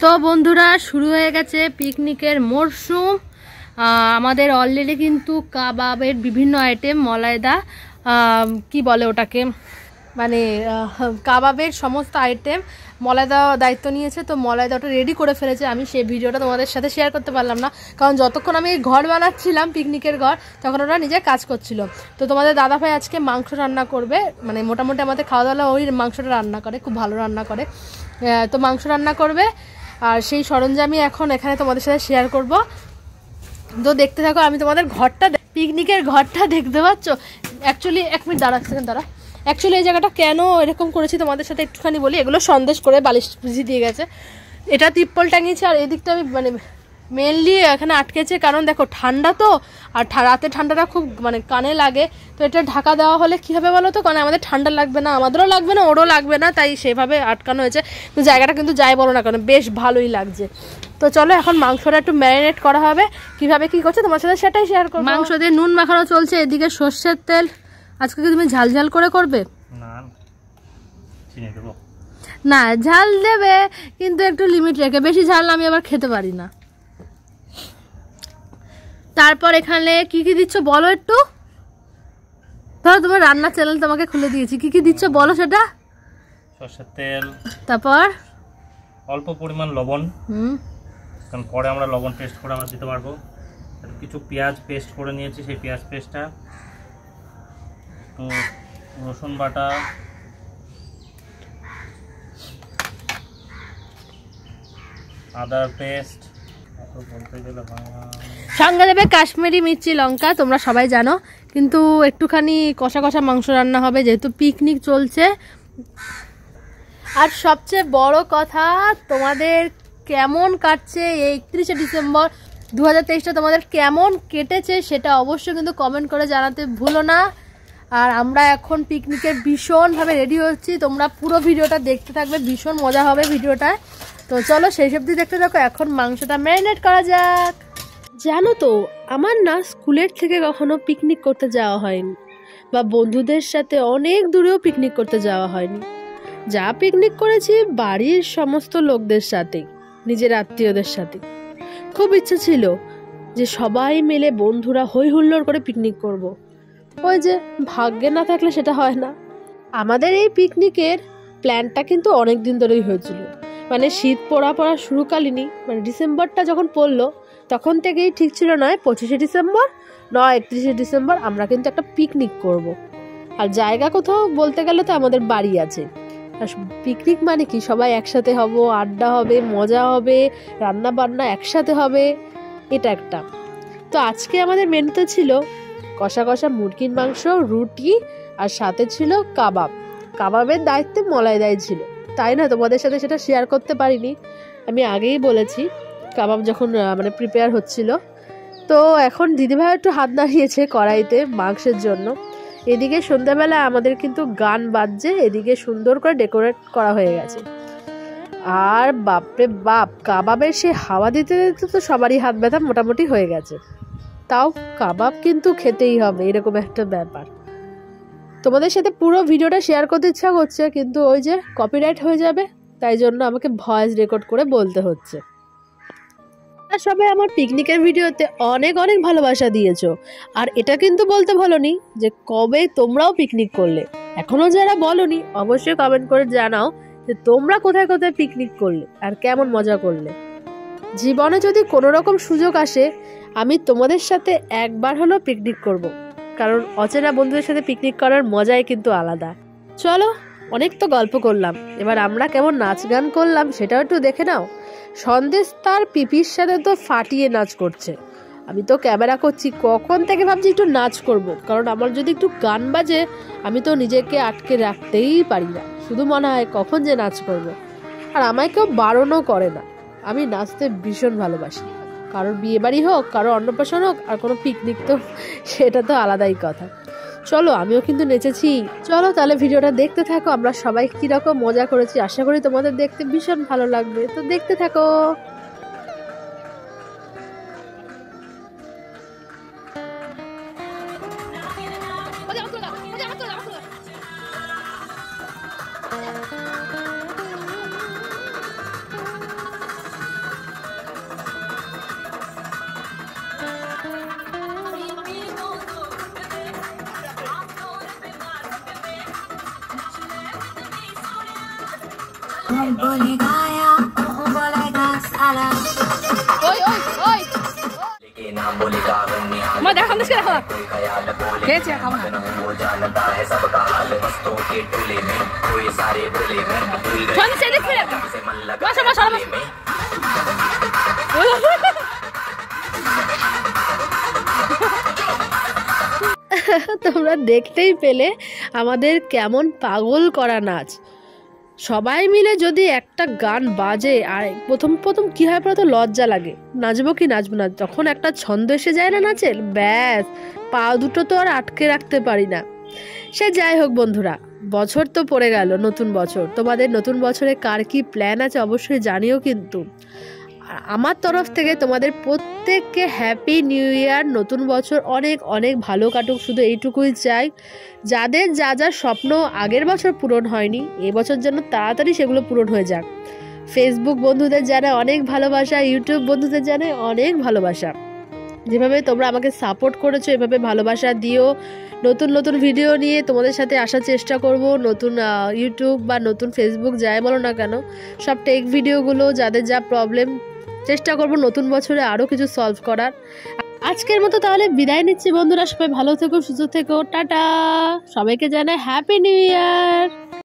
তো বন্ধুরা শুরু হয়ে গেছে পিকনিকের মরশুম। আমাদের অলরেডি কিন্তু কাবাবের বিভিন্ন আইটেম মলাইদা কি বলে ওটাকে মানে কাবাবের সমস্ত আইটেম মলাইদা দায়িত্ব নিয়েছে। তো মলাইদা ওটা রেডি করে ফেলেছে। আমি সেই ভিডিওটা তোমাদের সাথে শেয়ার করতে পারলাম না, কারণ যতক্ষণ আমি ঘর বানাচ্ছিলাম পিকনিকের ঘর তখন ওরা নিজে কাজ করছিল। তো তোমাদের দাদাভাই আজকে মাংস রান্না করবে, মানে মোটামুটি আমাদের খাওয়া দাওয়া ওই মাংসটা রান্না করে, খুব ভালো রান্না করে। তো মাংস রান্না করবে আর সেই সরঞ্জামই এখন এখানে তোমাদের সাথে শেয়ার করব। তো দেখতে থাকো। আমি তোমাদের ঘরটা পিকনিকের ঘরটা দেখতে পাচ্ছ। অ্যাকচুয়ালি 1 মিনিট দাঁড়া। অ্যাকচুয়ালি এই জায়গাটা কেন এরকম করেছি তোমাদের সাথে একটুখানি বলি। এগুলো সন্দেশ করে বালিশ ভিজিয়ে দিয়ে গেছে, এটা তিরপল টাঙিয়েছে। আর এদিকটা আমি মানে মেনলি এখানে আটকেছে, কারণ দেখো ঠান্ডা তো, আর রাতে ঠান্ডাটা খুব মানে কানে লাগে। তো এটা ঢাকা দেওয়া হলে কী হবে বলো তো, কারণ আমাদের ঠান্ডা লাগবে না, আমাদেরও লাগবে না, ওরও লাগবে না, তাই সেভাবে আটকানো হয়েছে। তো জায়গাটা কিন্তু যাই বলো না কারণ বেশ ভালোই লাগছে। তো চলো এখন মাংসটা একটু ম্যারিনেট করা হবে। কিভাবে কি করছে তোমার সাথে সেটাই শেয়ার করবো। মাংস দিয়ে নুন মাখানো চলছে, এদিকে সর্ষের তেল। আজকে কি তুমি ঝাল ঝাল করে করবে? না ঝাল দেবে কিন্তু একটু লিমিট রেখে, বেশি ঝাল আমি আবার খেতে পারি না। তারপর এখানে কি কি দিচ্ছ বলো একটু। ধরো তোমার রান্নার চ্যানেল তোমাকে খুলে দিয়েছি, কি কি দিচ্ছ বলো সেটা। সরষের তেল, তারপর অল্প পরিমাণ লবণ, কারণ পরে আমরা লবণ টেস্ট করে আমরা দিতে পারবো। কিছু পেঁয়াজ পেস্ট করে নিয়েছি, সেই পেঁয়াজ পেস্টটা, একটু রসুন বাটা, আদা পেস্ট, বলতে গেলে সঙ্গে দেবে কাশ্মীরি মির্চি লঙ্কা, তোমরা সবাই জানো। কিন্তু একটুখানি কষা কষা মাংস রান্না হবে যেহেতু পিকনিক চলছে। আর সবচেয়ে বড় কথা, তোমাদের কেমন কাটছে এই 31শে ডিসেম্বর 2023টা তোমাদের কেমন কেটেছে সেটা অবশ্যই কিন্তু কমেন্ট করে জানাতে ভুলো না। আর আমরা এখন পিকনিকের ভীষণভাবে রেডি হচ্ছি, তোমরা পুরো ভিডিওটা দেখতে থাকবে, ভীষণ মজা হবে ভিডিওটা। তো চলো সেই সব দিয়ে দেখতে থাকো। এখন মাংসটা ম্যারিনেট করা যাক। জানো তো আমার না স্কুলের থেকে কখনো পিকনিক করতে যাওয়া হয়নি, বা বন্ধুদের সাথে অনেক দূরেও পিকনিক করতে যাওয়া হয়নি। যা পিকনিক করেছি বাড়ির সমস্ত লোকদের সাথে, নিজের আত্মীয়দের সাথে। খুব ইচ্ছে ছিল যে সবাই মিলে বন্ধুরা হই হুল্লোড় করে পিকনিক করব। ওই যে ভাগ্যে না থাকলে সেটা হয় না। আমাদের এই পিকনিকের প্ল্যানটা কিন্তু অনেক দিন ধরেই হয়েছিল, মানে শীত পড়া শুরুকালীনই, মানে ডিসেম্বরটা যখন পড়লো তখন থেকেই ঠিক ছিল, নয় 25শে ডিসেম্বর নয় 31শে ডিসেম্বর আমরা কিন্তু একটা পিকনিক করব। আর জায়গা কোথাও বলতে গেলে তো আমাদের বাড়ি আছে। আর পিকনিক মানে কি, সবাই একসাথে হব, আড্ডা হবে, মজা হবে, রান্না বান্না একসাথে হবে, এটা একটা। তো আজকে আমাদের মেনুতে ছিল কষা কষা মুরগির মাংস, রুটি, আর সাথে ছিল কাবাব। কাবাবের দায়িত্বে মলাইদাই ছিল, তাই না তোমাদের সাথে সেটা শেয়ার করতে পারিনি। আমি আগেই বলেছি কাবাব যখন মানে প্রিপেয়ার হচ্ছিল। তো এখন দিদিভাই একটু হাত দাঁড়িয়েছে কড়াইতে মাংসের জন্য। এদিকে সন্ধ্যাবেলা আমাদের কিন্তু গান বাজছে, এদিকে সুন্দর করে ডেকোরেট করা হয়ে গেছে। আর বাপরে বাপ, কাবাবের সে হাওয়া দিতে দিতে তো সবারই হাত ব্যথা মোটামুটি হয়ে গেছে। তাও কাবাব কিন্তু খেতেই হবে, এরকম একটা ব্যাপার। তোমাদের সাথে পুরো ভিডিওটা শেয়ার করতে ইচ্ছা করছে, কিন্তু ওই যে কপিরাইট হয়ে যাবে, তাই জন্য আমাকে ভয়েস রেকর্ড করে বলতে হচ্ছে। আর সবাই আমার পিকনিকের ভিডিওতে অনেক অনেক ভালোবাসা দিয়েছো। আর এটা কিন্তু বলতে ভুলোনি যে কবে তোমরাও পিকনিক করলে। এখনো যারা বলনি অবশ্যই কমেন্ট করে জানাও যে তোমরা কোথায় কোথায় পিকনিক করলে আর কেমন মজা করলে। জীবনে যদি কোনো রকম সুযোগ আসে আমি তোমাদের সাথে একবার হলেও পিকনিক করব, কারণ অচেনা বন্ধুদের সাথে পিকনিক করার মজাই কিন্তু আলাদা। চলো অনেক তো গল্প করলাম, এবার আমরা কেমন নাচ গান করলাম সেটাও একটু দেখে নাও। সন্দেশ তার পিপির সাথে তো ফাটিয়ে নাচ করছে, আমি তো ক্যামেরা করছি কখন থেকে ভাবছি একটু নাচ করব, কারণ আমার যদি একটু গান বাজে আমি তো নিজেকে আটকে রাখতেই পারি না, শুধু মনে হয় কখন যে নাচ করব। আর আমায় কেউ বারণও করে না, আমি নাচতে ভীষণ ভালোবাসি। কারোর বিয়ে বাড়ি হোক, কারোর অন্নপ্রাশন হোক, আর কোনো পিকনিক তো সেটা তো আলাদাই কথা। চলো আমিও কিন্তু নেচেছি। চলো তাহলে ভিডিওটা দেখতে থাকো, আমরা সবাই কিরকম মজা করেছি। আশা করি তোমাদের দেখতে ভীষণ ভালো লাগবে, তো দেখতে থাকো। ওই ওই ওই মা দেখো দেখো দেখো খেয়েছি খাবো না তোমরা দেখতেই পেলে আমাদের কেমন পাগল করা নাচ। সবাই মিলে যদি একটা গান বাজে আর প্রথম প্রথম কী হয় তো লজ্জা লাগে, নাচবো কি নাচবো না, যখন একটা ছন্দ এসে যায় না নাচের, ব্যাস পা দুটো তো আর আটকে রাখতে পারি না। সে যাই হোক বন্ধুরা, বছর তো পড়ে গেল, নতুন বছর। তোমাদের নতুন বছরে কার কি প্ল্যান আছে অবশ্যই জানিও কিন্তু। আমার তরফ থেকে তোমাদের প্রত্যেককে হ্যাপি নিউ ইয়ার, নতুন বছর অনেক অনেক ভালো কাটুক, শুধু এইটুকুই চাই। যাদের যা যা স্বপ্ন আগের বছর পূরণ হয়নি, এবছর যেন তাড়াতাড়ি সেগুলো পূরণ হয়ে যাক। ফেসবুক বন্ধুদের জানাই অনেক ভালোবাসা, ইউটিউব বন্ধুদের জানাই অনেক ভালোবাসা। যেভাবে তোমরা আমাকে সাপোর্ট করেছো এভাবে ভালোবাসা দিও। নতুন নতুন ভিডিও নিয়ে তোমাদের সাথে আসার চেষ্টা করব। নতুন ইউটিউব বা নতুন ফেসবুক যাই বলো না কেন, সব টেক ভিডিওগুলো, যাদের যা প্রবলেম, চেষ্টা করব নতুন বছরে আরও কিছু সলভ করার। আজকের মতো তাহলে বিদায় নিচ্ছি বন্ধুরা, সবাই ভালো থেকো, সুস্থ থেকো, টাটা। সবাইকে জানাই হ্যাপি নিউ ইয়ার।